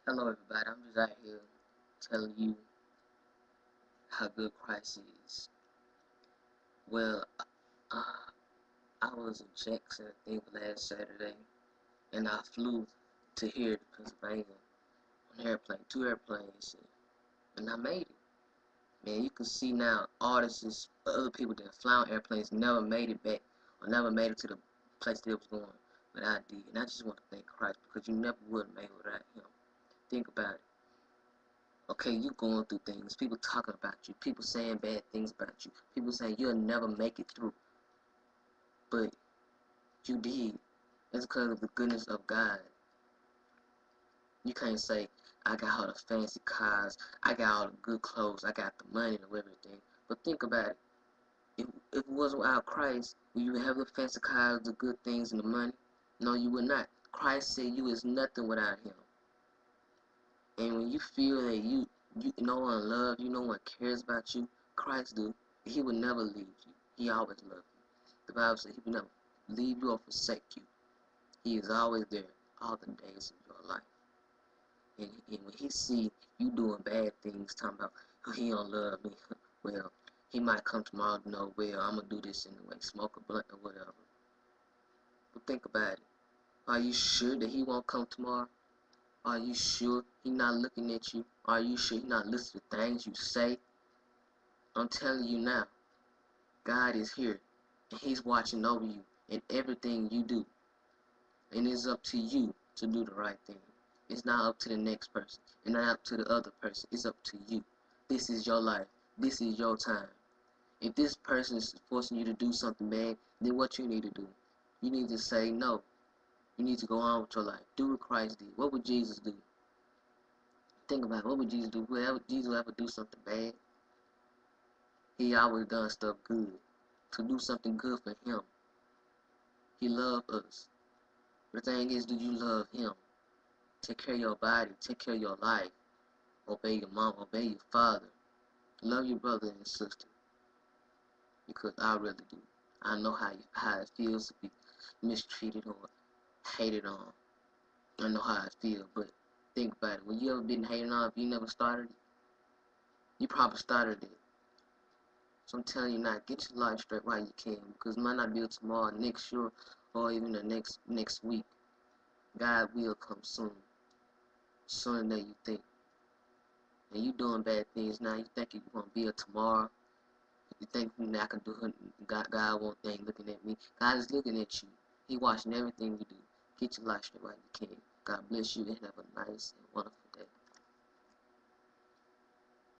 Hello, everybody. I'm just out here telling you how good Christ is. Well, uh, I was in Jackson, I think, last Saturday, and I flew to here to Pennsylvania on an airplane, two airplanes, and I made it. Man, you can see now artists, other people that fly on airplanes never made it back or never made it to the place they was going, but I did. And I just want to thank Christ because you never would have made it without Him. Think about it. Okay, you going through things, people talking about you, people saying bad things about you, people saying you'll never make it through, but you did. It's because of the goodness of God. You can't say, I got all the fancy cars, I got all the good clothes, I got the money and everything. But think about it. If it wasn't without Christ, would you have the fancy cars, the good things, and the money? No, you would not. Christ said you is nothing without Him. And when you feel that you no one loves you, no one cares about you, Christ do. He will never leave you. He always loves you. The Bible says He will never leave you or forsake you. He is always there all the days of your life. And when He see you doing bad things, talking about, oh, He don't love me, well, He might come tomorrow and know, well, I'm going to do this anyway, smoke a blunt or whatever. But think about it. Are you sure that He won't come tomorrow? Are you sure He not looking at you? Are you sure He not listening to things you say? I'm telling you now, God is here, and He's watching over you in everything you do. And it's up to you to do the right thing. It's not up to the next person. It's not up to the other person. It's up to you. This is your life. This is your time. If this person is forcing you to do something bad, then what you need to do? You need to say no. You need to go on with your life. Do what Christ did. What would Jesus do? Think about it. What would Jesus do? Would Jesus ever do something bad? He always done stuff good. To do something good for Him. He loved us. The thing is, do you love Him? Take care of your body. Take care of your life. Obey your mom. Obey your father. Love your brother and sister. Because I really do. I know how it feels to be mistreated or hated on. I know how it feels, but think about it. When you ever been hated on, if you never started it, you probably started it. So I'm telling you now, get your life straight while you can, because it might not be tomorrow, next year, or even the next week. God will come soon, sooner than you think. And you doing bad things now. You think you're gonna be a tomorrow. You think that I can do it. God won't think looking at me. God is looking at you. He watching everything you do. Get your life straight while you can. God bless you and have a nice and wonderful day.